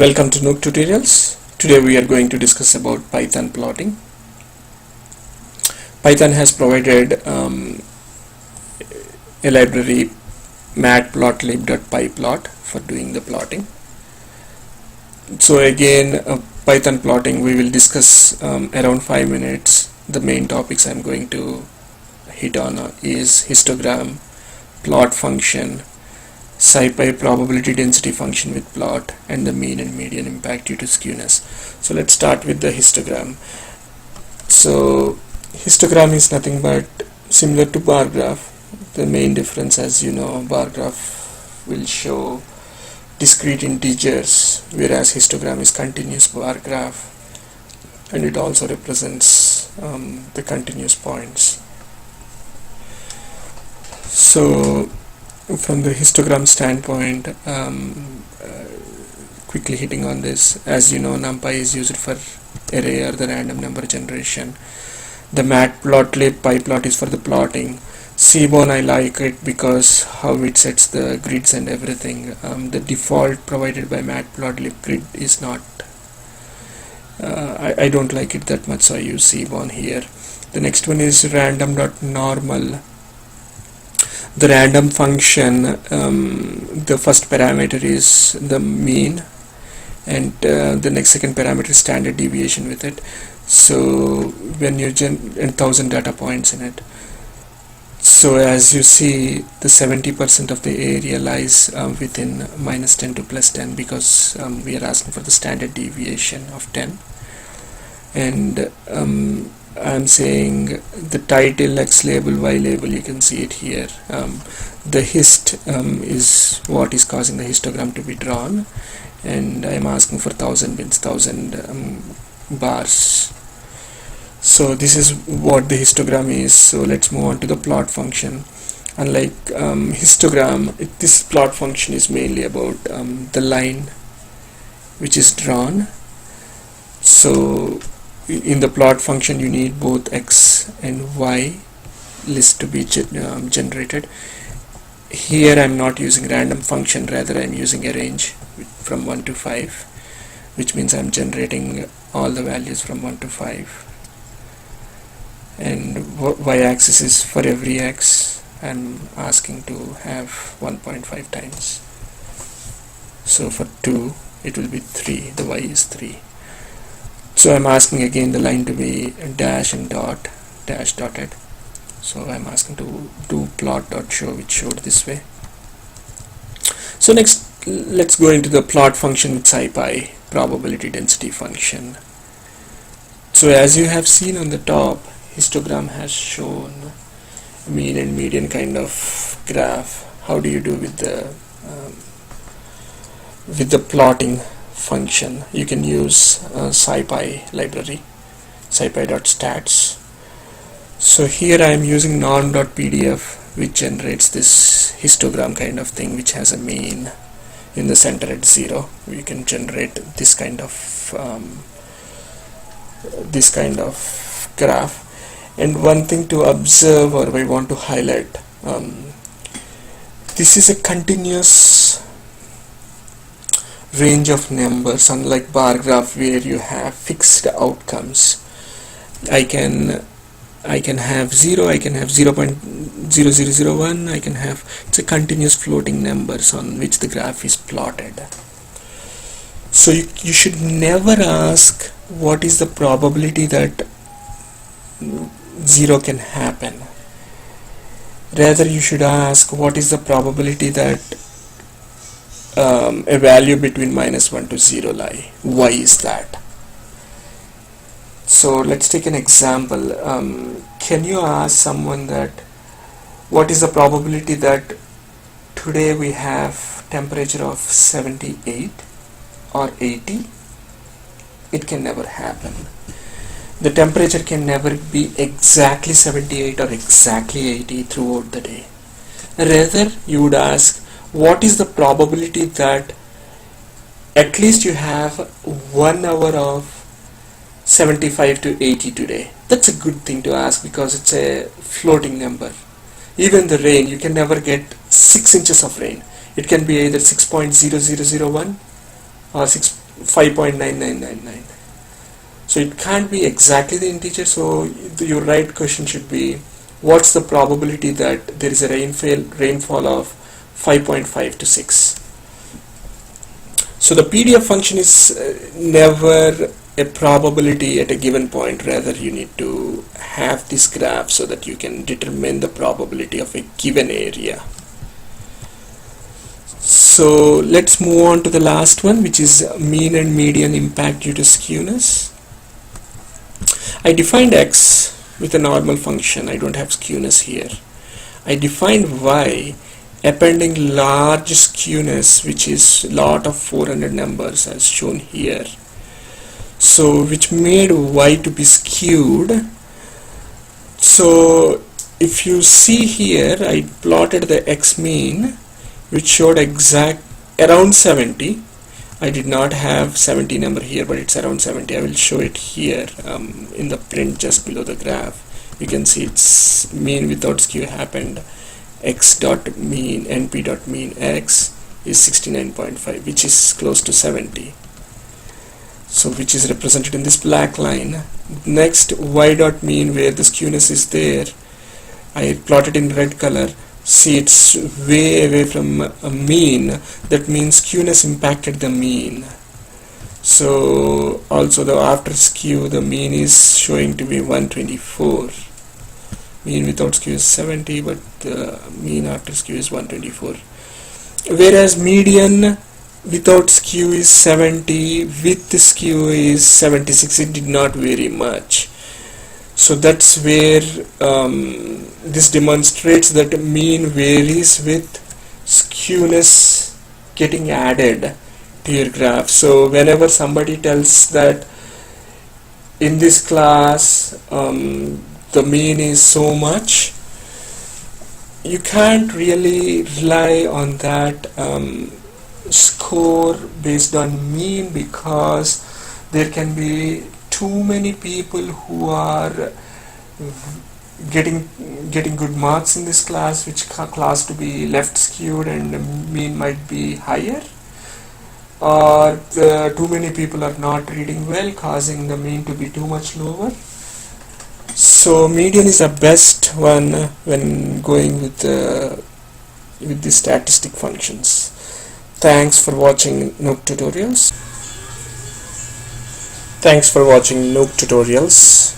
Welcome to Nook Tutorials. Today we are going to discuss about Python plotting. Python has provided a library matplotlib.pyplot for doing the plotting. So again, Python plotting we will discuss around 5 minutes. The main topics I'm going to hit on is histogram, plot function, SciPy probability density function with plot, and the mean and median impact due to skewness. So let's start with the histogram. So histogram is nothing but similar to bar graph. The main difference, as you know, bar graph will show discrete integers, whereas histogram is continuous bar graph, and it also represents the continuous points. So from the histogram standpoint, quickly hitting on this, as you know, NumPy is used for array or the random number generation. The matplotlib pyplot is for the plotting. Seaborn, I like it because how it sets the grids and everything. The default provided by matplotlib grid is not, I don't like it that much, so I use Seaborn here. The next one is random.normal. The random function, the first parameter is the mean, and the second parameter is standard deviation with it. So when you and 1000 data points in it. So as you see, the 70% of the area lies within -10 to +10 because we are asking for the standard deviation of 10. And I'm saying the title X label, Y label, you can see it here. The hist is what is causing the histogram to be drawn, and I'm asking for 1000 bins, 1000 bars. So this is what the histogram is. So let's move on to the plot function. Unlike histogram, this plot function is mainly about the line which is drawn. So in the plot function you need both X and Y list to be generated. Here I'm not using random function, rather I'm using a range from 1 to 5, which means I'm generating all the values from 1 to 5. And y-axis is for every x I'm asking to have 1.5 times. So for 2 it will be 3, the y is 3. So I'm asking again the line to be dash and dot, dash dotted. So I'm asking to do plot.show, which showed this way. So next let's go into the plot function with SciPy probability density function. So as you have seen on the top, histogram has shown mean and median kind of graph. How do you do with the plotting function? You can use SciPy library, scipy.stats. So here I am using norm.pdf, which generates this histogram kind of thing, which has a mean in the center at 0. We can generate this kind of graph. And one thing to observe, or I want to highlight, this is a continuous range of numbers, unlike bar graph where you have fixed outcomes. I can have 0, I can have 0.0001, I can have, it's a continuous floating numbers on which the graph is plotted. So you should never ask what is the probability that 0 can happen. Rather you should ask what is the probability that a value between -1 to 0 lie. Why is that? So let's take an example. Can you ask someone that what is the probability that today we have temperature of 78 or 80? It can never happen. The temperature can never be exactly 78 or exactly 80 throughout the day. Rather you would ask what is the probability that at least you have 1 hour of 75 to 80 today. That's a good thing to ask because it's a floating number. Even the rain, you can never get 6 inches of rain. It can be either 6.0001 or 6 5.9999. So it can't be exactly the integer, so your right question should be, what's the probability that there is a rainfall of 5.5 to 6? So the PDF function is never a probability at a given point, rather you need to have this graph so that you can determine the probability of a given area. So let's move on to the last one, which is mean and median impact due to skewness. I defined x with a normal function. I don't have skewness here. I defined y appending large skewness, which is lot of 400 numbers as shown here. So which made y to be skewed. So if you see here, I plotted the x mean, which showed exact around 70. I did not have 70 number here, but it's around 70. I will show it here in the print just below the graph. You can see its mean without skew happened. X dot mean, np dot mean x is 69.5, which is close to 70. So which is represented in this black line. Next, y dot mean, where the skewness is there, I plotted in red color. See, it's way away from a mean. That means skewness impacted the mean. So also the after skew, the mean is showing to be 124. Mean without skew is 70, but the mean after skew is 124. Whereas median without skew is 70, with the skew is 76. It did not vary much. So that's where this demonstrates that mean varies with skewness getting added to your graph. So whenever somebody tells that in this class the mean is so much, you can't really rely on that score based on mean, because there can be too many people who are getting good marks in this class, which class to be left skewed, and the mean might be higher, or too many people are not reading well, causing the mean to be too much lower. So median is the best one when going with the statistic functions. Thanks for watching Nook Tutorials. Thanks for watching Nook Tutorials.